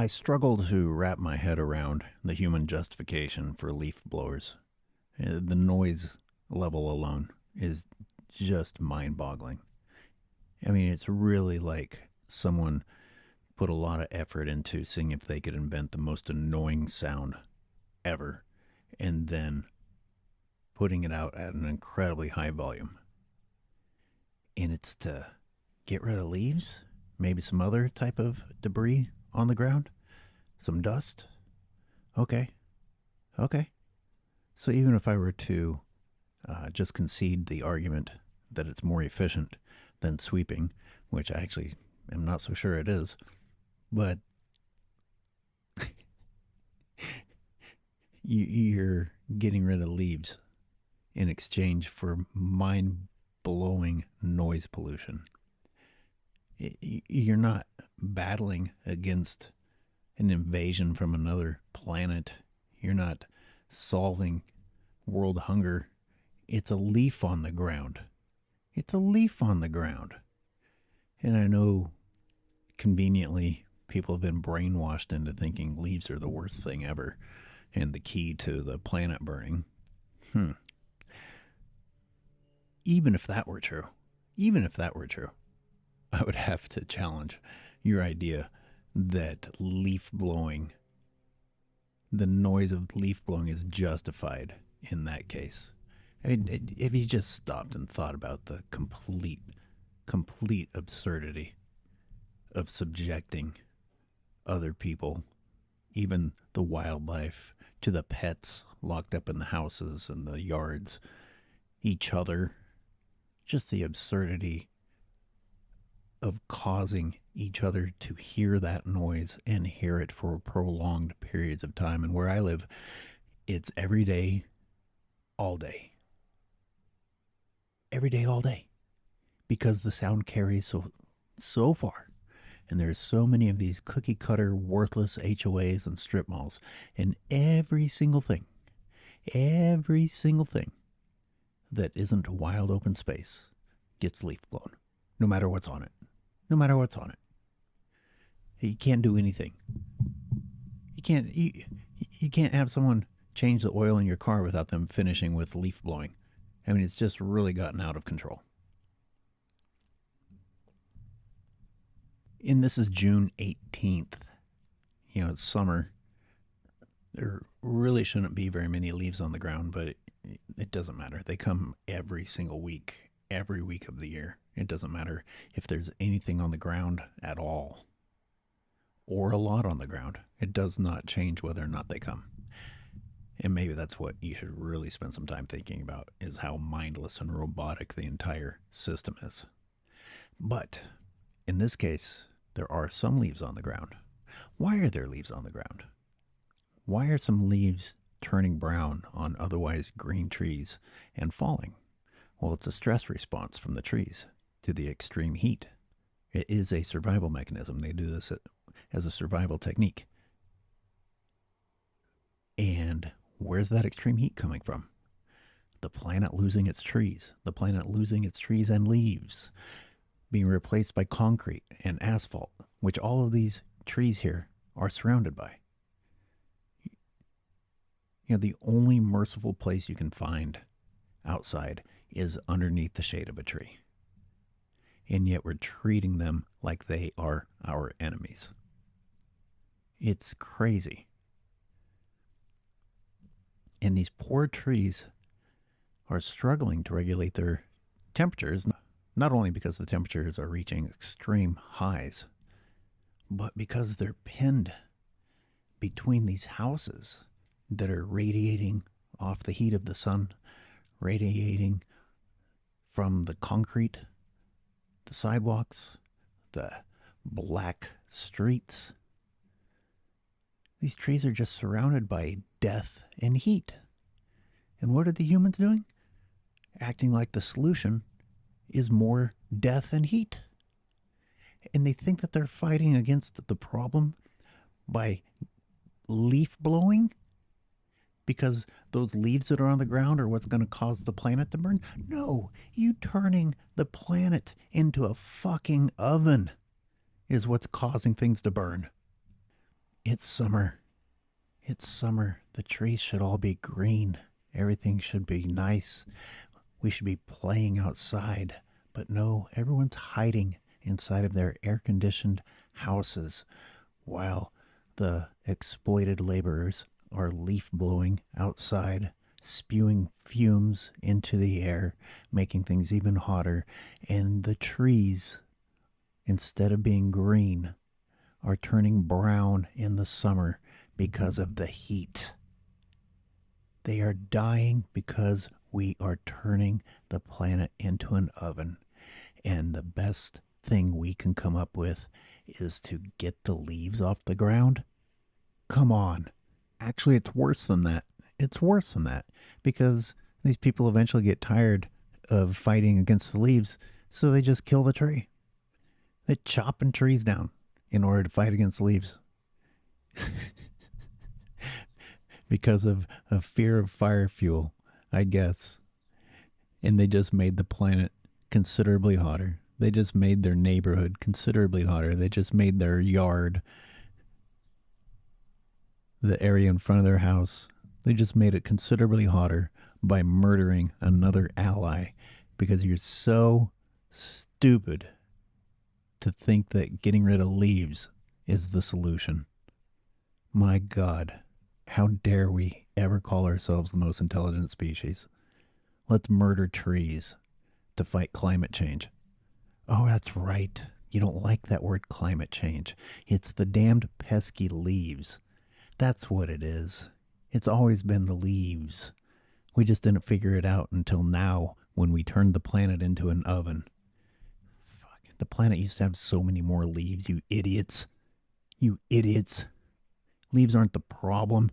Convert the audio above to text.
I struggle to wrap my head around the human justification for leaf blowers. The noise level alone is just mind boggling. I mean, it's really like someone put a lot of effort into seeing if they could invent the most annoying sound ever and then putting it out at an incredibly high volume. And it's to get rid of leaves, maybe some other type of debris on the ground, some dust. Okay, okay. So even if I were to just concede the argument that it's more efficient than sweeping, which I actually am not so sure it is, but you're getting rid of leaves in exchange for mind blowing noise pollution. You're not battling against an invasion from another planet. You're not solving world hunger. It's a leaf on the ground. It's a leaf on the ground. And I know conveniently people have been brainwashed into thinking leaves are the worst thing ever and the key to the planet burning. Even if that were true, even if that were true, I would have to challenge your idea that leaf blowing, the noise of leaf blowing is justified in that case. I mean, if you just stopped and thought about the complete absurdity of subjecting other people, even the wildlife, to the pets locked up in the houses and the yards, each other, just the absurdity of causing each other to hear that noise and hear it for prolonged periods of time. And where I live, it's every day, all day. Every day, all day. Because the sound carries so far. And there's so many of these cookie cutter, worthless HOAs and strip malls. And every single thing that isn't a wild open space gets leaf blown, no matter what's on it. No matter what's on it. You can't do anything. You can't have someone change the oil in your car without them finishing with leaf blowing. I mean, it's just really gotten out of control. And this is June 18th. You know, it's summer. There really shouldn't be very many leaves on the ground, but it doesn't matter. They come every single week, every week of the year. It doesn't matter if there's anything on the ground at all or a lot on the ground. It does not change whether or not they come. And maybe that's what you should really spend some time thinking about, is how mindless and robotic the entire system is. But in this case, there are some leaves on the ground. Why are there leaves on the ground? Why are some leaves turning brown on otherwise green trees and falling? Well, it's a stress response from the trees to the extreme heat. It is a survival mechanism. They do this as a survival technique. And where's that extreme heat coming from? The planet losing its trees. The planet losing its trees and leaves, being replaced by concrete and asphalt, which all of these trees here are surrounded by. You know, the only merciful place you can find outside is underneath the shade of a tree. And yet we're treating them like they are our enemies. It's crazy. And these poor trees are struggling to regulate their temperatures, not only because the temperatures are reaching extreme highs, but because they're pinned between these houses that are radiating off the heat of the sun, radiating from the concrete, the sidewalks, the black streets. These trees are just surrounded by death and heat. And what are the humans doing? Acting like the solution is more death and heat. And they think that they're fighting against the problem by leaf blowing, because those leaves that are on the ground are what's going to cause the planet to burn. No, you turning the planet into a fucking oven is what's causing things to burn. It's summer. It's summer. The trees should all be green. Everything should be nice. We should be playing outside. But no, everyone's hiding inside of their air conditioned houses while the exploited laborers are leaf blowing outside, spewing fumes into the air, making things even hotter. And the trees, instead of being green, are turning brown in the summer because of the heat. They are dying because we are turning the planet into an oven. And the best thing we can come up with is to get the leaves off the ground. Come on. Actually, it's worse than that. It's worse than that because these people eventually get tired of fighting against the leaves, so they just kill the tree. They're chopping trees down in order to fight against leaves because of a fear of fire fuel, I guess. And they just made the planet considerably hotter. They just made their neighborhood considerably hotter. They just made their yard, the area in front of their house, they just made it considerably hotter by murdering another ally because you're so stupid to think that getting rid of leaves is the solution. My God, how dare we ever call ourselves the most intelligent species? Let's murder trees to fight climate change. Oh, that's right. You don't like that word climate change. It's the damned pesky leaves. That's what it is. It's always been the leaves. We just didn't figure it out until now when we turned the planet into an oven. Fuck. The planet used to have so many more leaves, you idiots. You idiots. Leaves aren't the problem.